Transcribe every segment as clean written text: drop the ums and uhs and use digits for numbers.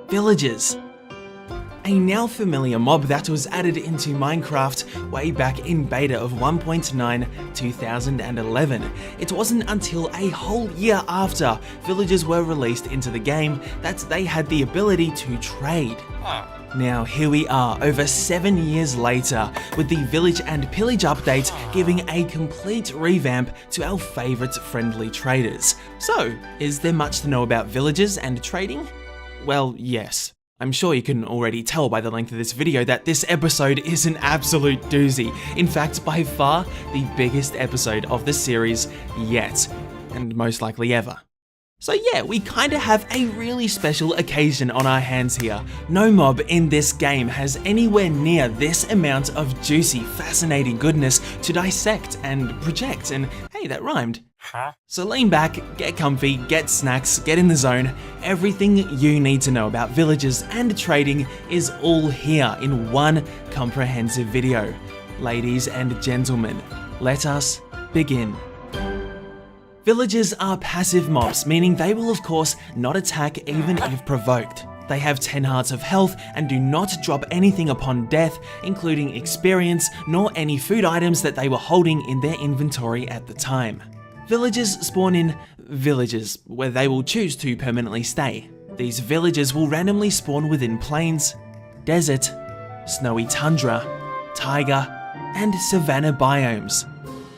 villagers. A now familiar mob that was added into Minecraft way back in beta of 1.9 2011. It wasn't until a whole year after villagers were released into the game that they had the ability to trade. Now here we are, over 7 years later, with the Village and Pillage update giving a complete revamp to our favourite friendly traders. So, is there much to know about villagers and trading? Well, yes. I'm sure you can already tell by the length of this video that this episode is an absolute doozy. In fact, by far the biggest episode of the series yet, and most likely ever. So yeah, we kinda have a really special occasion on our hands here. No mob in this game has anywhere near this amount of juicy, fascinating goodness to dissect and project, and hey, that rhymed. So lean back, get comfy, get snacks, get in the zone. Everything you need to know about villagers and trading is all here in one comprehensive video. Ladies and gentlemen, let us begin. Villagers are passive mobs, meaning they will of course not attack even if provoked. They have 10 hearts of health and do not drop anything upon death, including experience, nor any food items that they were holding in their inventory at the time. Villagers spawn in villages, where they will choose to permanently stay. These villages will randomly spawn within plains, desert, snowy tundra, taiga, and savanna biomes.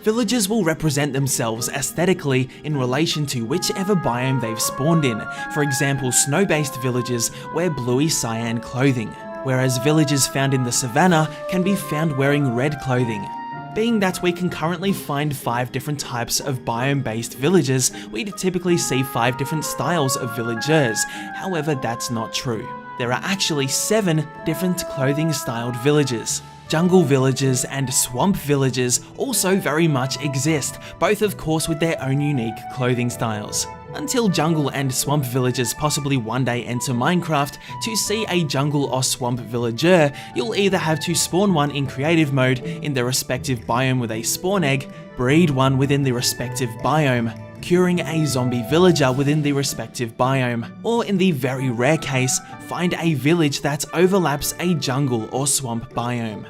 Villagers will represent themselves aesthetically in relation to whichever biome they've spawned in. For example, snow-based villages wear bluey cyan clothing, whereas villagers found in the savannah can be found wearing red clothing. Being that we can currently find 5 different types of biome-based villagers, we'd typically see 5 different styles of villagers. However, that's not true. There are actually 7 different clothing-styled villagers. Jungle villagers and swamp villagers also very much exist, both of course with their own unique clothing styles. Until jungle and swamp villagers possibly one day enter Minecraft, to see a jungle or swamp villager, you'll either have to spawn one in creative mode in their respective biome with a spawn egg, breed one within the respective biome, curing a zombie villager within the respective biome, or in the very rare case, find a village that overlaps a jungle or swamp biome.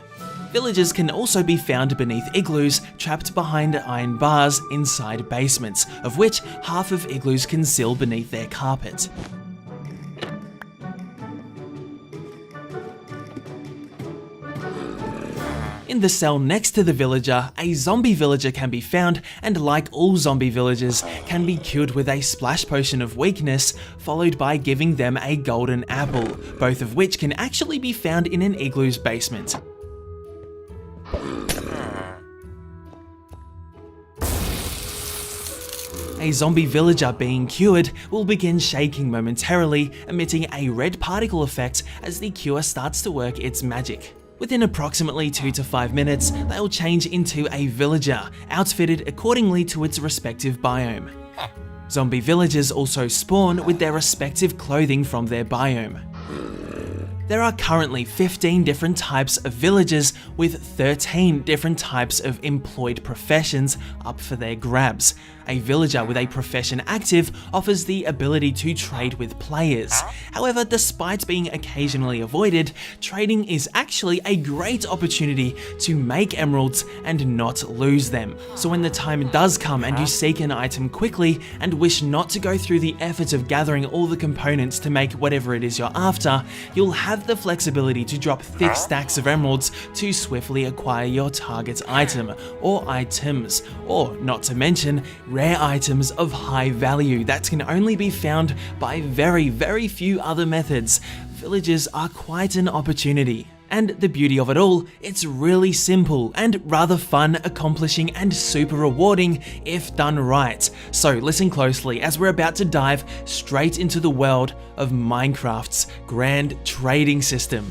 Villagers can also be found beneath igloos, trapped behind iron bars inside basements, of which half of igloos conceal beneath their carpet. In the cell next to the villager, a zombie villager can be found, and like all zombie villagers, can be cured with a splash potion of weakness, followed by giving them a golden apple, both of which can actually be found in an igloo's basement. A zombie villager being cured will begin shaking momentarily, emitting a red particle effect as the cure starts to work its magic. Within approximately 2 to 5 minutes, they'll change into a villager, outfitted accordingly to its respective biome. Zombie villagers also spawn with their respective clothing from their biome. There are currently 15 different types of villagers, with 13 different types of employed professions up for their grabs. A villager with a profession active offers the ability to trade with players. However, despite being occasionally avoided, trading is actually a great opportunity to make emeralds and not lose them. So when the time does come and you seek an item quickly and wish not to go through the effort of gathering all the components to make whatever it is you're after, you'll have the flexibility to drop thick stacks of emeralds to swiftly acquire your target item or items, or not to mention rare items of high value that can only be found by very few other methods. Villagers are quite an opportunity. And the beauty of it all, it's really simple and rather fun, accomplishing, and super rewarding if done right. So listen closely as we're about to dive straight into the world of Minecraft's grand trading system.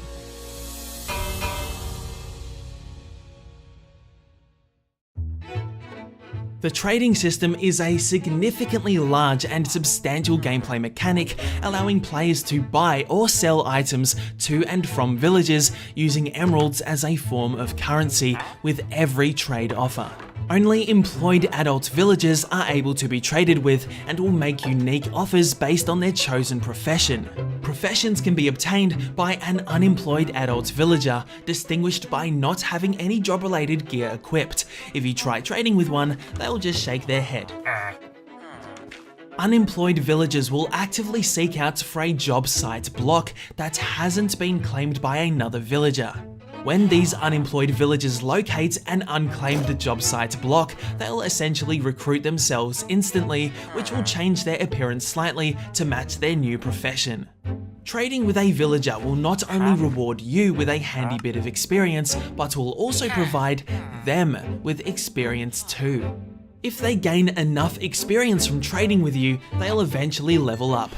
The trading system is a significantly large and substantial gameplay mechanic, allowing players to buy or sell items to and from villages using emeralds as a form of currency with every trade offer. Only employed adult villagers are able to be traded with and will make unique offers based on their chosen profession. professions can be obtained by an unemployed adult villager, distinguished by not having any job-related gear equipped. If you try trading with one, they'll just shake their head. Unemployed villagers will actively seek out for a job site block that hasn't been claimed by another villager. When these unemployed villagers locate an unclaimed job site block, they'll essentially recruit themselves instantly, which will change their appearance slightly to match their new profession. Trading with a villager will not only reward you with a handy bit of experience, but will also provide them with experience too. If they gain enough experience from trading with you, they'll eventually level up.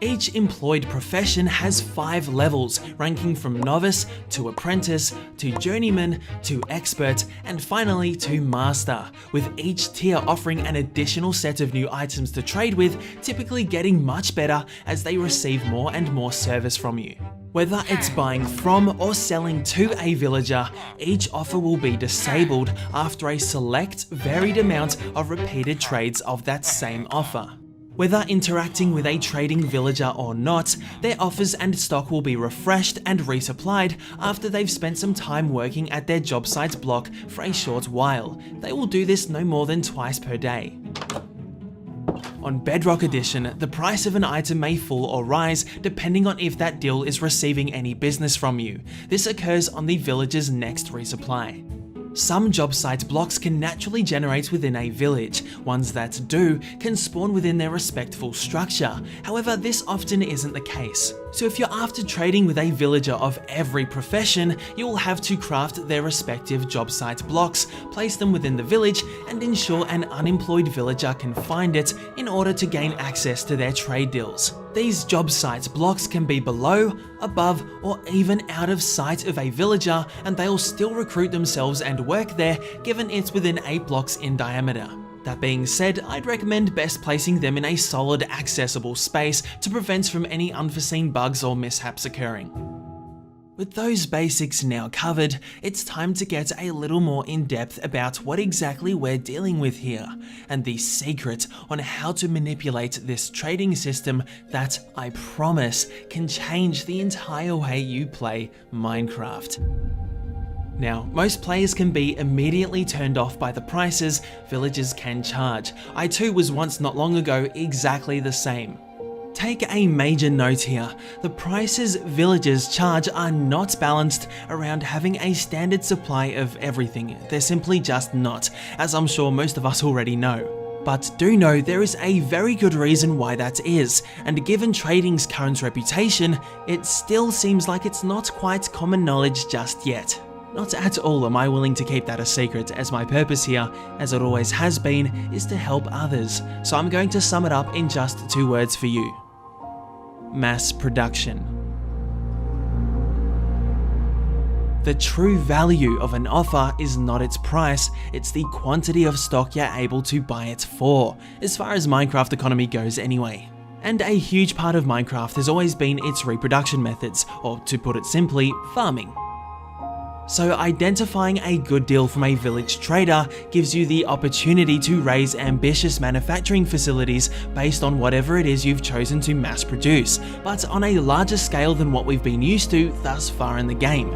Each employed profession has 5 levels, ranking from novice to apprentice to journeyman to expert and finally to master, with each tier offering an additional set of new items to trade with, typically getting much better as they receive more and more service from you. Whether it's buying from or selling to a villager, each offer will be disabled after a select, varied amount of repeated trades of that same offer. Whether interacting with a trading villager or not, their offers and stock will be refreshed and resupplied after they've spent some time working at their job site block for a short while. They will do this no more than twice per day. On Bedrock Edition, the price of an item may fall or rise depending on if that deal is receiving any business from you. This occurs on the villager's next resupply. Some job site blocks can naturally generate within a village. Ones that do can spawn within their respectful structure. However, this often isn't the case. So if you're after trading with a villager of every profession, you will have to craft their respective job site blocks, place them within the village, and ensure an unemployed villager can find it in order to gain access to their trade deals. These job site blocks can be below, above, or even out of sight of a villager, and they'll still recruit themselves and work there given it's within 8 blocks in diameter. That being said, I'd recommend best placing them in a solid, accessible space to prevent from any unforeseen bugs or mishaps occurring. With those basics now covered, it's time to get a little more in depth about what exactly we're dealing with here, and the secret on how to manipulate this trading system that, I promise, can change the entire way you play Minecraft. Now, most players can be immediately turned off by the prices villagers can charge. I too was once not long ago exactly the same. Take a major note here, the prices villagers charge are not balanced around having a standard supply of everything. They're simply just not, as I'm sure most of us already know. But do know there is a very good reason why that is, and given trading's current reputation, it still seems like it's not quite common knowledge just yet. Not at all am I willing to keep that a secret, as my purpose here, as it always has been, is to help others, so I'm going to sum it up in just 2 words for you. Mass production. The true value of an offer is not its price, it's the quantity of stock you're able to buy it for, as far as Minecraft economy goes anyway. And a huge part of Minecraft has always been its reproduction methods, or to put it simply, farming. So identifying a good deal from a village trader gives you the opportunity to raise ambitious manufacturing facilities based on whatever it is you've chosen to mass produce, but on a larger scale than what we've been used to thus far in the game.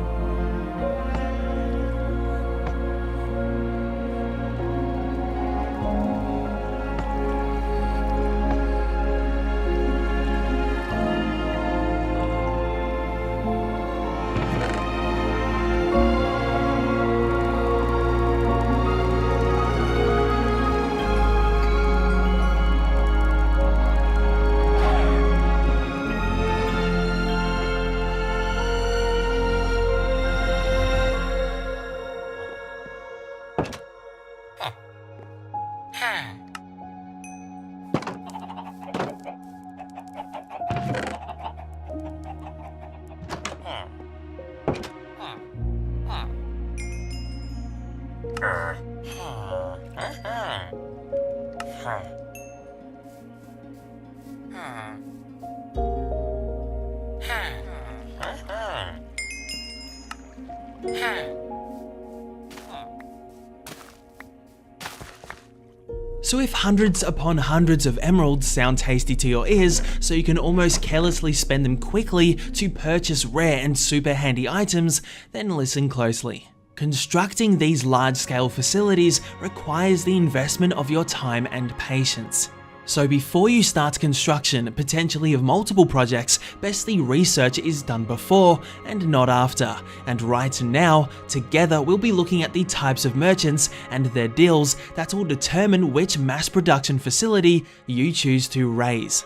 So if hundreds upon hundreds of emeralds sound tasty to your ears, so you can almost carelessly spend them quickly to purchase rare and super handy items, then listen closely. Constructing these large-scale facilities requires the investment of your time and patience. So before you start construction, potentially of multiple projects, best the research is done before and not after. And right now, together we'll be looking at the types of merchants and their deals that will determine which mass production facility you choose to raise.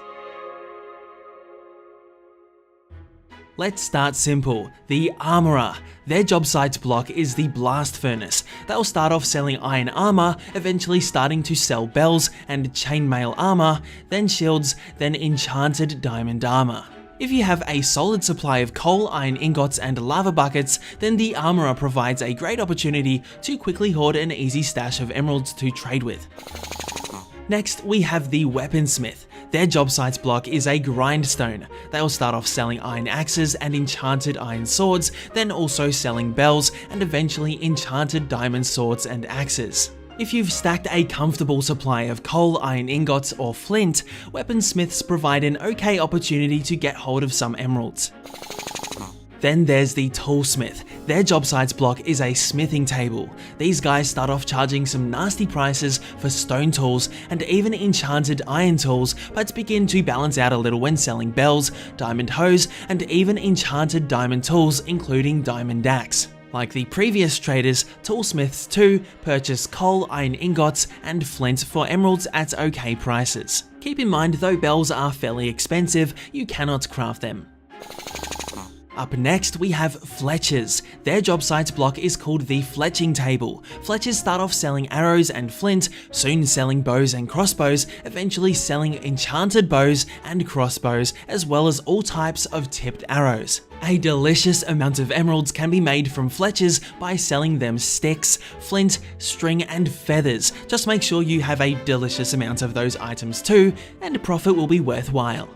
Let's start simple. The Armorer. Their job site block is the Blast Furnace. They'll start off selling iron armor, eventually starting to sell bells and chainmail armor, then shields, then enchanted diamond armor. If you have a solid supply of coal, iron ingots, and lava buckets, then the Armorer provides a great opportunity to quickly hoard an easy stash of emeralds to trade with. Next, we have the Weaponsmith. Their job site block is a grindstone. They'll start off selling iron axes and enchanted iron swords, then also selling bells and eventually enchanted diamond swords and axes. If you've stacked a comfortable supply of coal, iron ingots, or flint, weaponsmiths provide an okay opportunity to get hold of some emeralds. Then there's the Toolsmith. Their job site block is a smithing table. These guys start off charging some nasty prices for stone tools and even enchanted iron tools, but begin to balance out a little when selling bells, diamond hoes, and even enchanted diamond tools including diamond axe. Like the previous traders, Toolsmiths too purchase coal, iron ingots, and flint for emeralds at okay prices. Keep in mind though bells are fairly expensive, you cannot craft them. Up next, we have Fletchers. Their job site block is called the Fletching Table. Fletchers start off selling arrows and flint, soon selling bows and crossbows, eventually selling enchanted bows and crossbows, as well as all types of tipped arrows. A delicious amount of emeralds can be made from Fletchers by selling them sticks, flint, string, and feathers. Just make sure you have a delicious amount of those items too, and profit will be worthwhile.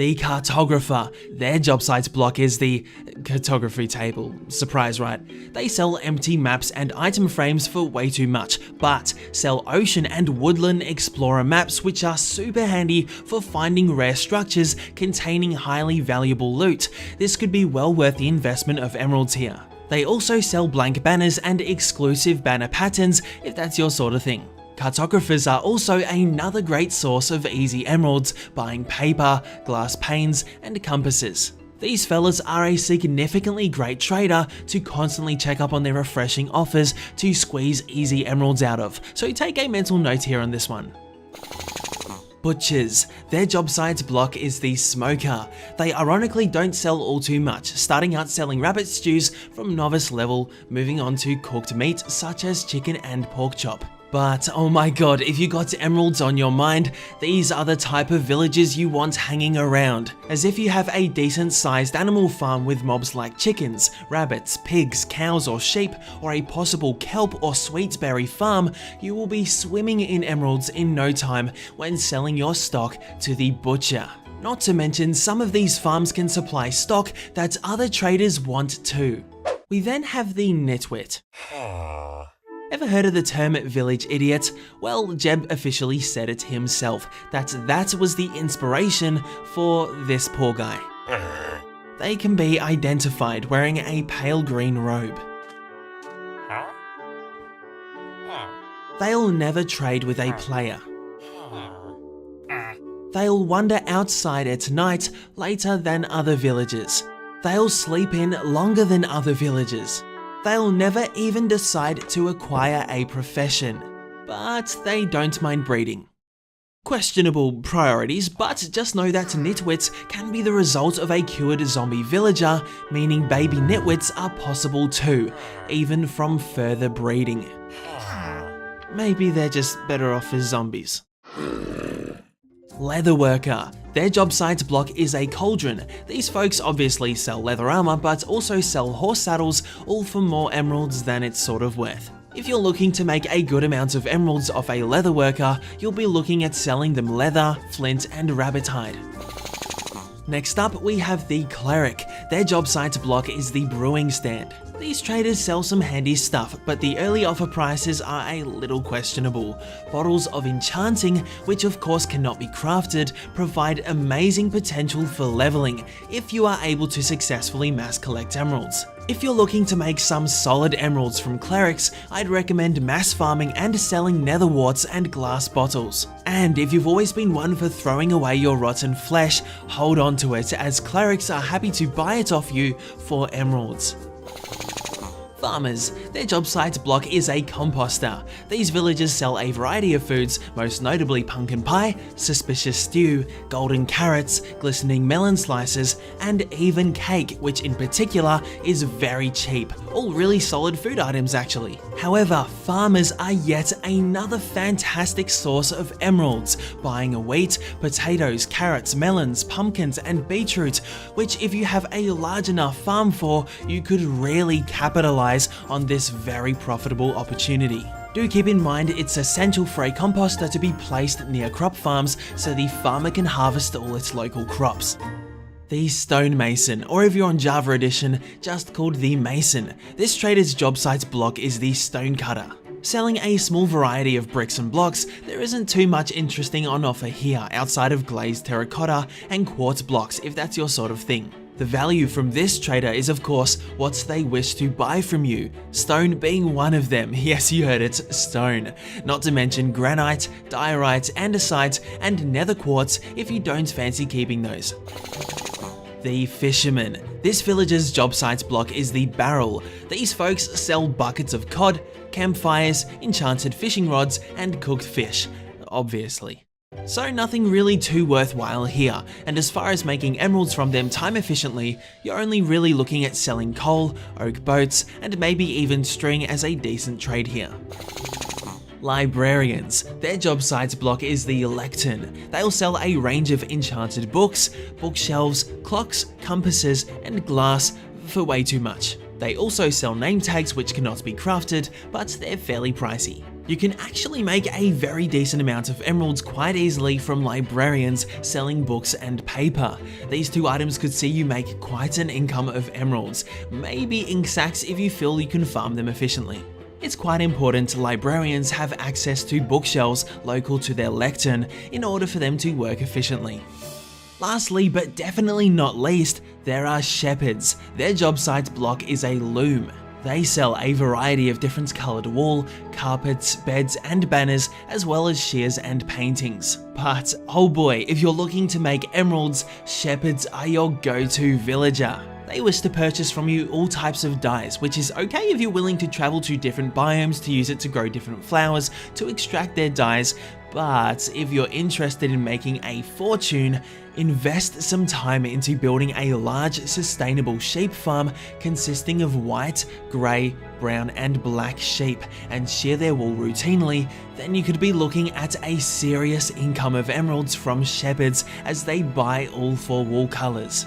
The Cartographer. Their job site block is the cartography table. Surprise, right? They sell empty maps and item frames for way too much, but sell ocean and woodland explorer maps which are super handy for finding rare structures containing highly valuable loot. This could be well worth the investment of emeralds here. They also sell blank banners and exclusive banner patterns if that's your sort of thing. Cartographers are also another great source of easy emeralds, buying paper, glass panes, and compasses. These fellas are a significantly great trader to constantly check up on their refreshing offers to squeeze easy emeralds out of, so take a mental note here on this one. Butchers. Their job site block is the Smoker. They ironically don't sell all too much, starting out selling rabbit stews from novice level, moving on to cooked meat such as chicken and pork chop. But oh my god, if you got emeralds on your mind, these are the type of villages you want hanging around. As if you have a decent sized animal farm with mobs like chickens, rabbits, pigs, cows or sheep, or a possible kelp or sweetberry farm, you will be swimming in emeralds in no time when selling your stock to the butcher. Not to mention, some of these farms can supply stock that other traders want too. We then have the Nitwit. Ever heard of the term village idiot? Well, Jeb officially said it himself, that was the inspiration for this poor guy. They can be identified wearing a pale green robe. They'll never trade with a player. They'll wander outside at night later than other villagers. They'll sleep in longer than other villagers. They'll never even decide to acquire a profession, but they don't mind breeding. Questionable priorities, but just know that nitwits can be the result of a cured zombie villager, meaning baby nitwits are possible too, even from further breeding. Maybe they're just better off as zombies. Leatherworker. Their job site block is a cauldron. These folks obviously sell leather armor, but also sell horse saddles, all for more emeralds than it's sort of worth. If you're looking to make a good amount of emeralds off a leatherworker, you'll be looking at selling them leather, flint, and rabbit hide. Next up, we have the Cleric. Their job site block is the brewing stand. These traders sell some handy stuff, but the early offer prices are a little questionable. Bottles of enchanting, which of course cannot be crafted, provide amazing potential for leveling if you are able to successfully mass collect emeralds. If you're looking to make some solid emeralds from clerics, I'd recommend mass farming and selling nether warts and glass bottles. And if you've always been one for throwing away your rotten flesh, hold on to it, as clerics are happy to buy it off you for emeralds. Farmers. Their job site block is a composter. These villagers sell a variety of foods, most notably pumpkin pie, suspicious stew, golden carrots, glistening melon slices, and even cake, which in particular is very cheap. All really solid food items actually. However, farmers are yet another fantastic source of emeralds, buying wheat, potatoes, carrots, melons, pumpkins, and beetroot, which if you have a large enough farm for, you could really capitalize on this very profitable opportunity. Do keep in mind it's essential for a composter to be placed near crop farms so the farmer can harvest all its local crops. The Stonemason, or if you're on Java Edition, just called the Mason. This trader's job site block is the Stonecutter. Selling a small variety of bricks and blocks, there isn't too much interesting on offer here outside of glazed terracotta and quartz blocks if that's your sort of thing. The value from this trader is of course what they wish to buy from you, stone being one of them. Yes, you heard it, stone. Not to mention granite, diorite, andesite, and nether quartz if you don't fancy keeping those. The Fisherman. This village's job site block is the Barrel. These folks sell buckets of cod, campfires, enchanted fishing rods, and cooked fish, obviously. So nothing really too worthwhile here, and as far as making emeralds from them time efficiently, you're only really looking at selling coal, oak boats, and maybe even string as a decent trade here. Librarians. Their job site block is the Lectern. They'll sell a range of enchanted books, bookshelves, clocks, compasses, and glass for way too much. They also sell name tags which cannot be crafted, but they're fairly pricey. You can actually make a very decent amount of emeralds quite easily from librarians selling books and paper. These two items could see you make quite an income of emeralds, maybe ink sacks if you feel you can farm them efficiently. It's quite important librarians have access to bookshelves local to their lectern in order for them to work efficiently. Lastly, but definitely not least, there are shepherds. Their job site block is a loom. They sell a variety of different coloured wool, carpets, beds and banners, as well as shears and paintings. But oh boy, if you're looking to make emeralds, shepherds are your go-to villager. They wish to purchase from you all types of dyes, which is okay if you're willing to travel to different biomes to use it to grow different flowers to extract their dyes, but if you're interested in making a fortune, invest some time into building a large sustainable sheep farm consisting of white, grey, brown and black sheep and shear their wool routinely, then you could be looking at a serious income of emeralds from shepherds as they buy all 4 wool colours.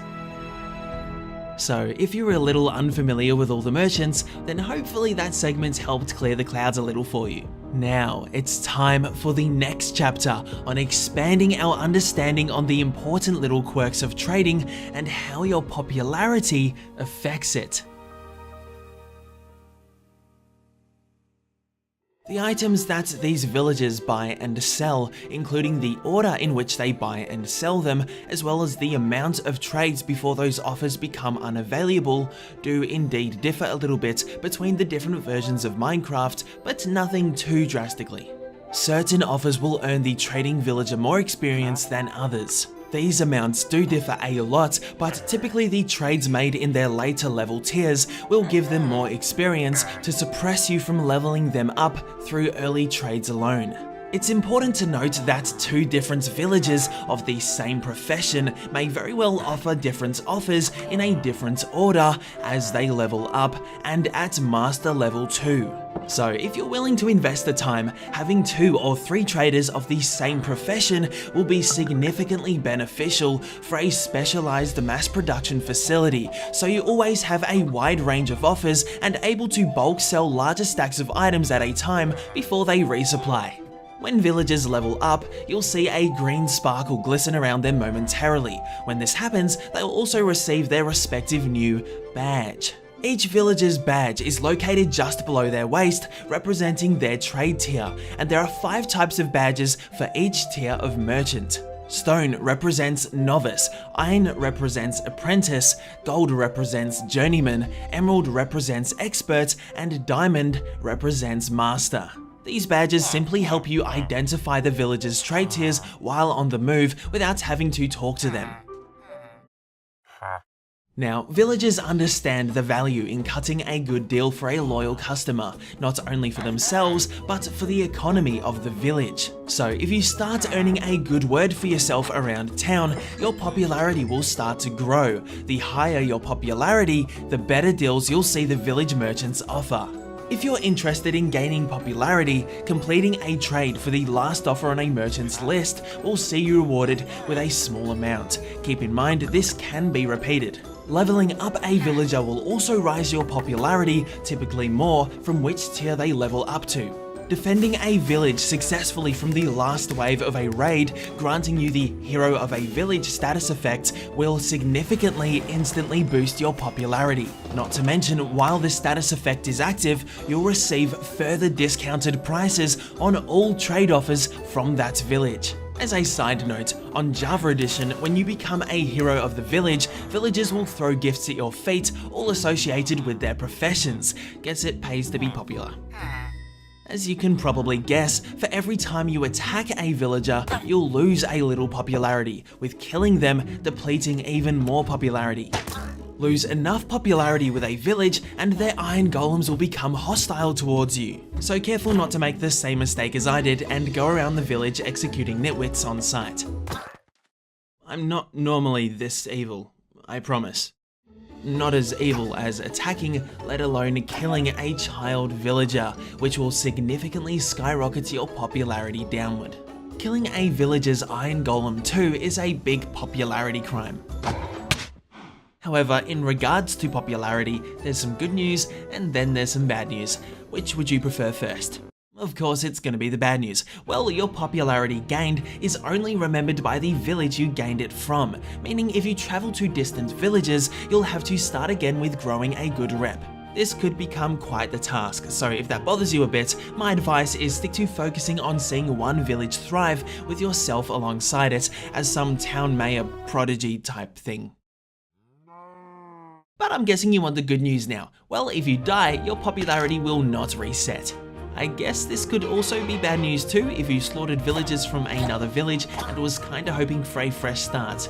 So if you're a little unfamiliar with all the merchants, then hopefully that segment helped clear the clouds a little for you. Now, it's time for the next chapter on expanding our understanding on the important little quirks of trading and how your popularity affects it. The items that these villagers buy and sell, including the order in which they buy and sell them, as well as the amount of trades before those offers become unavailable, do indeed differ a little bit between the different versions of Minecraft, but nothing too drastically. Certain offers will earn the trading villager more experience than others. These amounts do differ a lot, but typically the trades made in their later level tiers will give them more experience to suppress you from leveling them up through early trades alone. It's important to note that 2 different villagers of the same profession may very well offer different offers in a different order as they level up and at master level 2. So if you're willing to invest the time, having 2 or 3 traders of the same profession will be significantly beneficial for a specialized mass production facility, so you always have a wide range of offers and able to bulk sell larger stacks of items at a time before they resupply. When villagers level up, you'll see a green sparkle glisten around them momentarily. When this happens, they'll also receive their respective new badge. Each villager's badge is located just below their waist, representing their trade tier, and there are 5 types of badges for each tier of merchant. Stone represents novice, iron represents apprentice, gold represents journeyman, emerald represents expert, and diamond represents master. These badges simply help you identify the villager's trade tiers while on the move without having to talk to them. Now, villagers understand the value in cutting a good deal for a loyal customer, not only for themselves, but for the economy of the village. So if you start earning a good word for yourself around town, your popularity will start to grow. The higher your popularity, the better deals you'll see the village merchants offer. If you're interested in gaining popularity, completing a trade for the last offer on a merchant's list will see you rewarded with a small amount. Keep in mind, this can be repeated. Leveling up a villager will also rise your popularity, typically more from which tier they level up to. Defending a village successfully from the last wave of a raid, granting you the Hero of a Village status effect, will significantly instantly boost your popularity. Not to mention, while this status effect is active, you'll receive further discounted prices on all trade offers from that village. As a side note, on Java Edition, when you become a hero of the village, villagers will throw gifts at your feet, all associated with their professions. Guess it pays to be popular. As you can probably guess, for every time you attack a villager, you'll lose a little popularity, with killing them depleting even more popularity. Lose enough popularity with a village and their iron golems will become hostile towards you. So careful not to make the same mistake as I did and go around the village executing nitwits on sight. I'm not normally this evil, I promise. Not as evil as attacking, let alone killing a child villager, which will significantly skyrocket your popularity downward. Killing a villager's iron golem too is a big popularity crime. However, in regards to popularity, there's some good news and then there's some bad news. Which would you prefer first? Of course, it's going to be the bad news. Well, your popularity gained is only remembered by the village you gained it from, meaning if you travel to distant villages, you'll have to start again with growing a good rep. This could become quite the task, so if that bothers you a bit, my advice is stick to focusing on seeing one village thrive with yourself alongside it as some town mayor prodigy type thing. But I'm guessing you want the good news now. Well, if you die, your popularity will not reset. I guess this could also be bad news too if you slaughtered villagers from another village and was kinda hoping for a fresh start.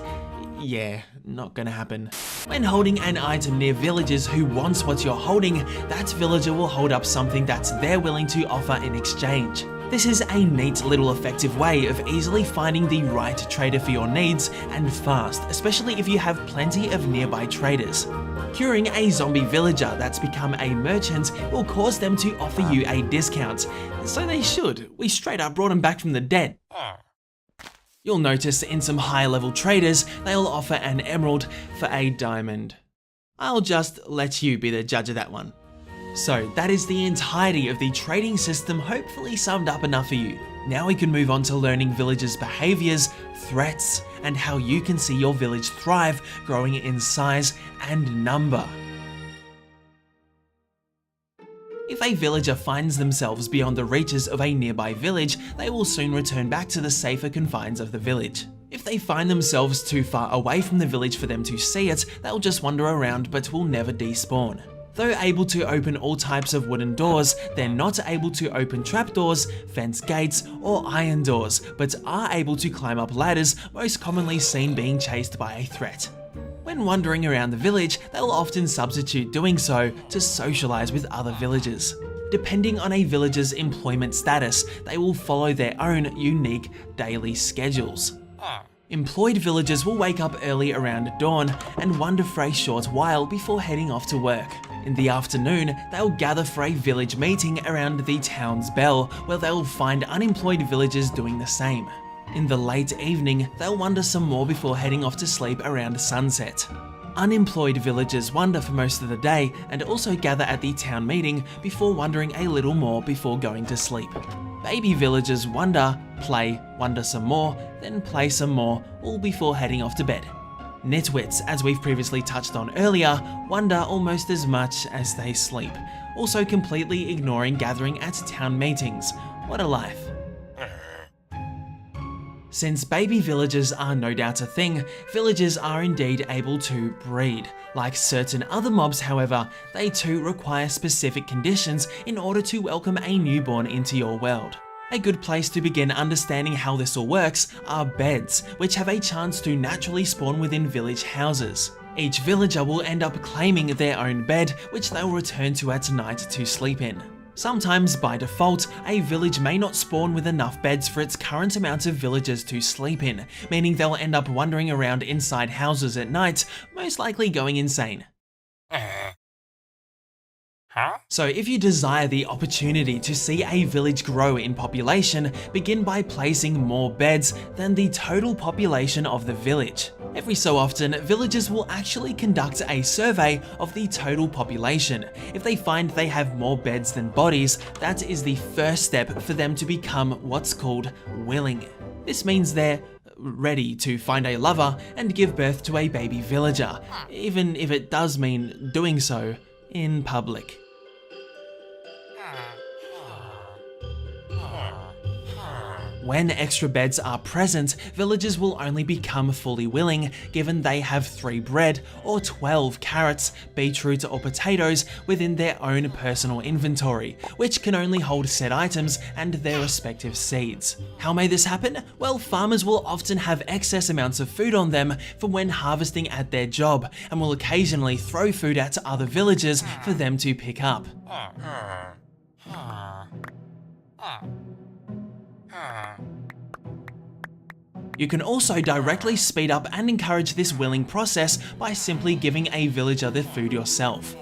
Yeah, not gonna happen. When holding an item near villagers who wants what you're holding, that villager will hold up something that they're willing to offer in exchange. This is a neat little effective way of easily finding the right trader for your needs and fast, especially if you have plenty of nearby traders. Curing a zombie villager that's become a merchant will cause them to offer you a discount, so they should. We straight up brought them back from the dead. You'll notice in some higher level traders, they'll offer an emerald for a diamond. I'll just let you be the judge of that one. So that is the entirety of the trading system, hopefully summed up enough for you. Now we can move on to learning villagers' behaviors, threats, and how you can see your village thrive, growing in size and number. If a villager finds themselves beyond the reaches of a nearby village, they will soon return back to the safer confines of the village. If they find themselves too far away from the village for them to see it, they'll just wander around but will never despawn. Though able to open all types of wooden doors, they're not able to open trapdoors, fence gates, or iron doors, but are able to climb up ladders, most commonly seen being chased by a threat. When wandering around the village, they'll often substitute doing so to socialize with other villagers. Depending on a villager's employment status, they will follow their own unique daily schedules. Employed villagers will wake up early around dawn and wander for a short while before heading off to work. In the afternoon, they'll gather for a village meeting around the town's bell, where they'll find unemployed villagers doing the same. In the late evening, they'll wander some more before heading off to sleep around sunset. Unemployed villagers wander for most of the day and also gather at the town meeting before wandering a little more before going to sleep. Baby villagers wander, play, wander some more, then play some more, all before heading off to bed. Nitwits, as we've previously touched on earlier, wonder almost as much as they sleep, also completely ignoring gathering at town meetings. What a life. Since baby villagers are no doubt a thing, villagers are indeed able to breed. Like certain other mobs, however, they too require specific conditions in order to welcome a newborn into your world. A good place to begin understanding how this all works are beds, which have a chance to naturally spawn within village houses. Each villager will end up claiming their own bed, which they will return to at night to sleep in. Sometimes, by default, a village may not spawn with enough beds for its current amount of villagers to sleep in, meaning they'll end up wandering around inside houses at night, most likely going insane. So if you desire the opportunity to see a village grow in population, begin by placing more beds than the total population of the village. Every so often, villagers will actually conduct a survey of the total population. If they find they have more beds than bodies, that is the first step for them to become what's called willing. This means they're ready to find a lover and give birth to a baby villager, even if it does mean doing so in public. When extra beds are present, villagers will only become fully willing given they have 3 bread or 12 carrots, beetroot or potatoes within their own personal inventory, which can only hold said items and their respective seeds. How may this happen? Well, farmers will often have excess amounts of food on them from when harvesting at their job, and will occasionally throw food at other villagers for them to pick up. You can also directly speed up and encourage this willing process by simply giving a villager the food yourself.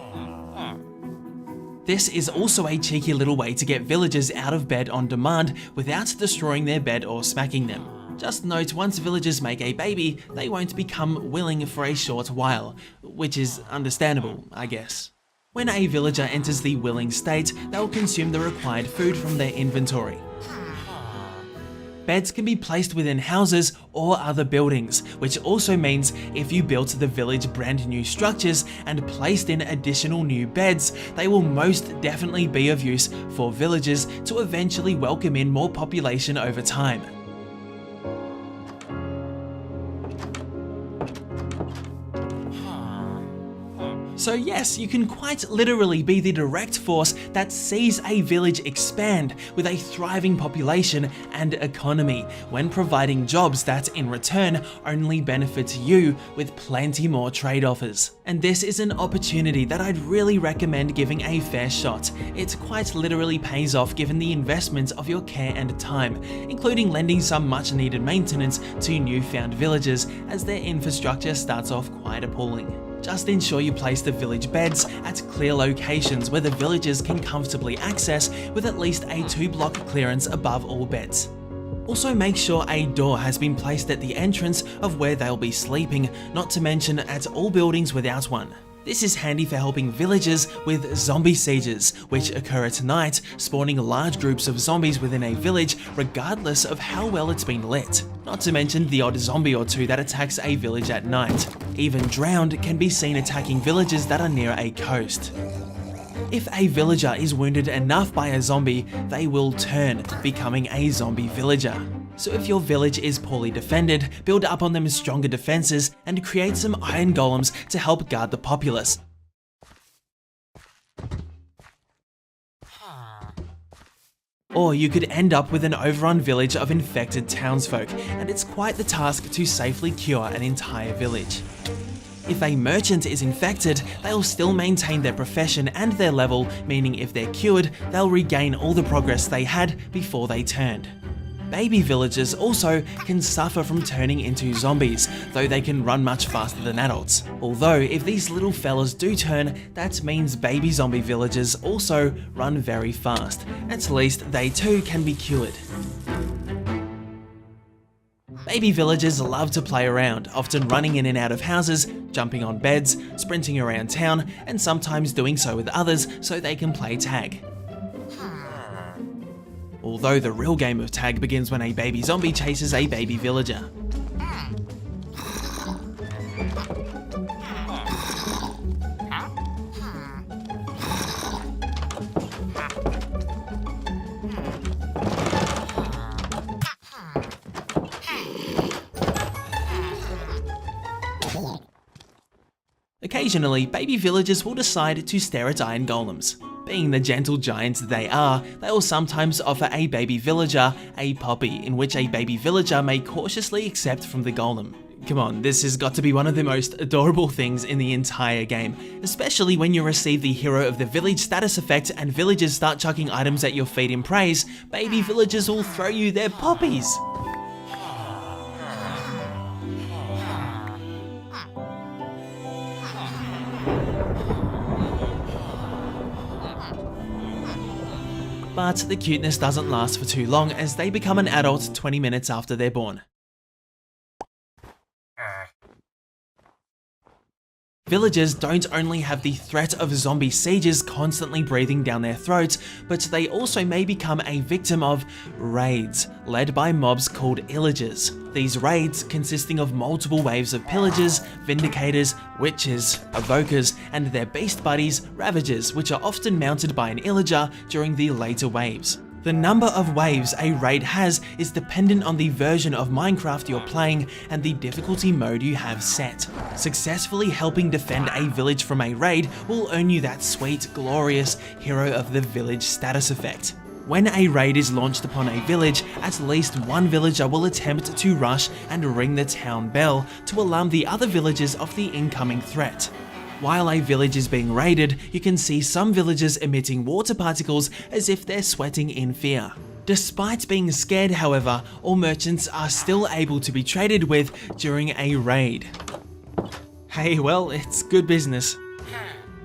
This is also a cheeky little way to get villagers out of bed on demand without destroying their bed or smacking them. Just note, once villagers make a baby, they won't become willing for a short while, which is understandable, I guess. When a villager enters the willing state, they'll consume the required food from their inventory. Beds can be placed within houses or other buildings, which also means if you built the village brand new structures and placed in additional new beds, they will most definitely be of use for villagers to eventually welcome in more population over time. So yes, you can quite literally be the direct force that sees a village expand with a thriving population and economy, when providing jobs that in return only benefit you with plenty more trade offers. And this is an opportunity that I'd really recommend giving a fair shot. It quite literally pays off given the investment of your care and time, including lending some much needed maintenance to newfound villagers as their infrastructure starts off quite appalling. Just ensure you place the village beds at clear locations where the villagers can comfortably access, with at least a 2-block clearance above all beds. Also make sure a door has been placed at the entrance of where they'll be sleeping, not to mention at all buildings without one. This is handy for helping villagers with zombie sieges, which occur at night, spawning large groups of zombies within a village regardless of how well it's been lit. Not to mention the odd zombie or two that attacks a village at night. Even Drowned can be seen attacking villages that are near a coast. If a villager is wounded enough by a zombie, they will turn, becoming a zombie villager. So if your village is poorly defended, build up on them stronger defenses and create some iron golems to help guard the populace. Or you could end up with an overrun village of infected townsfolk, and it's quite the task to safely cure an entire village. If a merchant is infected, they'll still maintain their profession and their level, meaning if they're cured, they'll regain all the progress they had before they turned. Baby villagers also can suffer from turning into zombies, though they can run much faster than adults. Although, if these little fellas do turn, that means baby zombie villagers also run very fast. At least they too can be cured. Baby villagers love to play around, often running in and out of houses, jumping on beds, sprinting around town, and sometimes doing so with others so they can play tag. Although the real game of tag begins when a baby zombie chases a baby villager. occasionally baby villagers will decide to stare at iron golems. Being the gentle giants they are, they will sometimes offer a baby villager a poppy, in which a baby villager may cautiously accept from the golem. Come on, this has got to be one of the most adorable things in the entire game, especially when you receive the Hero of the Village status effect and villagers start chucking items at your feet in praise. Baby villagers will throw you their poppies. But the cuteness doesn't last for too long, as they become an adult 20 minutes after they're born. Villagers don't only have the threat of zombie sieges constantly breathing down their throats, but they also may become a victim of raids, led by mobs called illagers. These raids consisting of multiple waves of pillagers, vindicators, witches, evokers, and their beast buddies, ravagers, which are often mounted by an illager during the later waves. The number of waves a raid has is dependent on the version of Minecraft you're playing and the difficulty mode you have set. Successfully helping defend a village from a raid will earn you that sweet, glorious Hero of the Village status effect. When a raid is launched upon a village, at least one villager will attempt to rush and ring the town bell to alarm the other villagers of the incoming threat. While a village is being raided, you can see some villagers emitting water particles as if they're sweating in fear. Despite being scared, however, all merchants are still able to be traded with during a raid. Hey, well, it's good business.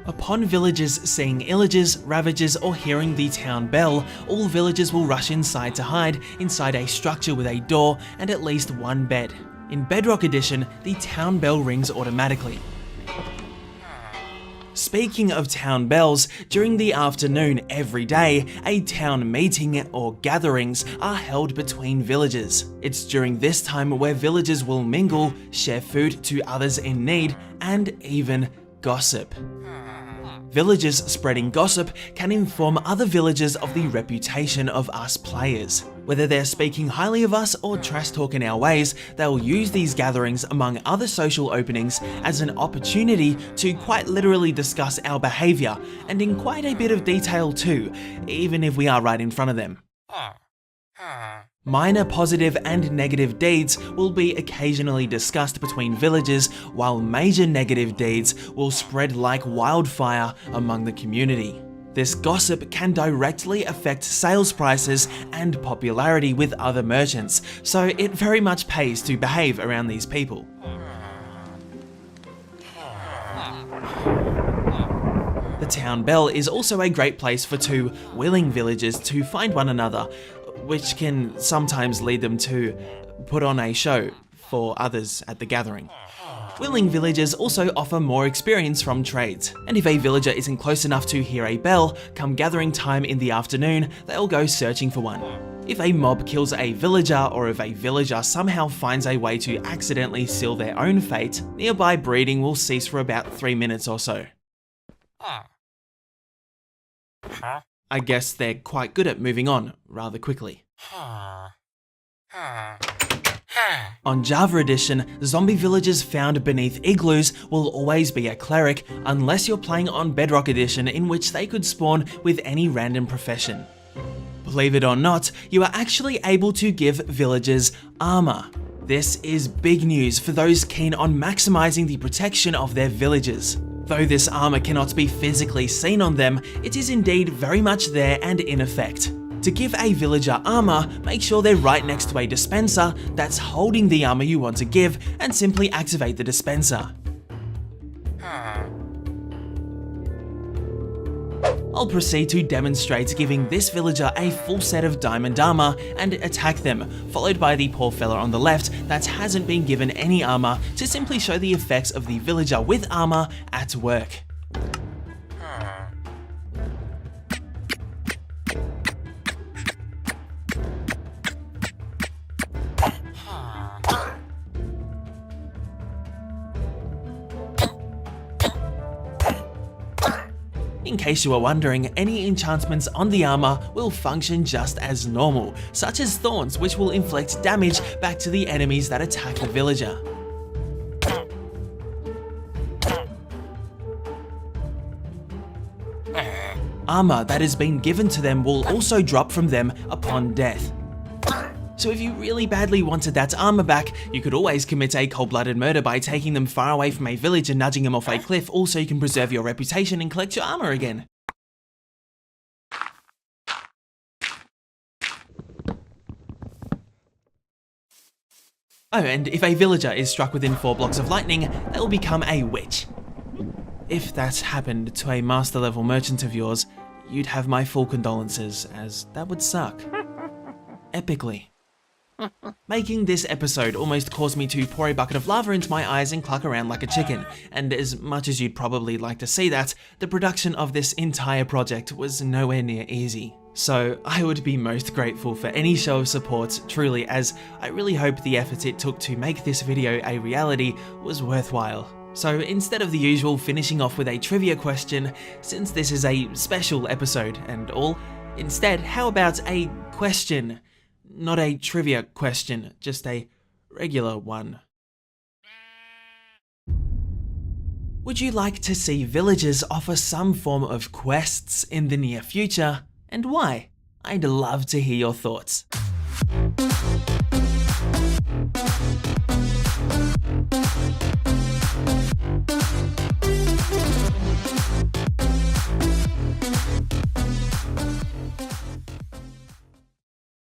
Upon villagers seeing illagers, ravagers, or hearing the town bell, all villagers will rush inside to hide inside a structure with a door and at least one bed. In Bedrock Edition, the town bell rings automatically. Speaking of town bells, during the afternoon every day, a town meeting or gatherings are held between villagers. It's during this time where villagers will mingle, share food to others in need, and even gossip. Villagers spreading gossip can inform other villagers of the reputation of us players. Whether they're speaking highly of us or trash talking our ways, they'll use these gatherings among other social openings as an opportunity to quite literally discuss our behaviour, and in quite a bit of detail too, even if we are right in front of them. Minor positive and negative deeds will be occasionally discussed between villagers, while major negative deeds will spread like wildfire among the community. This gossip can directly affect sales prices and popularity with other merchants, so it very much pays to behave around these people. The town bell is also a great place for two willing villagers to find one another, which can sometimes lead them to put on a show for others at the gathering. Willing villagers also offer more experience from trades, and if a villager isn't close enough to hear a bell, come gathering time in the afternoon, they'll go searching for one. If a mob kills a villager, or if a villager somehow finds a way to accidentally seal their own fate, nearby breeding will cease for about 3 minutes or so. I guess they're quite good at moving on rather quickly. On Java Edition, zombie villagers found beneath igloos will always be a cleric, unless you're playing on Bedrock Edition, in which they could spawn with any random profession. Believe it or not, you are actually able to give villagers armor. This is big news for those keen on maximizing the protection of their villagers. Though this armor cannot be physically seen on them, it is indeed very much there and in effect. To give a villager armor, make sure they're right next to a dispenser that's holding the armor you want to give, and simply activate the dispenser. I'll proceed to demonstrate giving this villager a full set of diamond armor and attack them, followed by the poor fella on the left that hasn't been given any armor, to simply show the effects of the villager with armor at work. In case you are wondering, any enchantments on the armor will function just as normal, such as thorns, which will inflict damage back to the enemies that attack the villager. armor that has been given to them will also drop from them upon death. So if you really badly wanted that armor back, you could always commit a cold-blooded murder by taking them far away from a village and nudging them off a cliff, also you can preserve your reputation and collect your armor again. Oh, and if a villager is struck within 4 blocks of lightning, they will become a witch. If that happened to a master level merchant of yours, you'd have my full condolences, as that would suck. Epically. Making this episode almost caused me to pour a bucket of lava into my eyes and cluck around like a chicken, and as much as you'd probably like to see that, the production of this entire project was nowhere near easy. So I would be most grateful for any show of support, truly, as I really hope the effort it took to make this video a reality was worthwhile. So instead of the usual finishing off with a trivia question, since this is a special episode and all, instead how about a question? Not a trivia question, just a regular one. Would you like to see villagers offer some form of quests in the near future, and why? I'd love to hear your thoughts.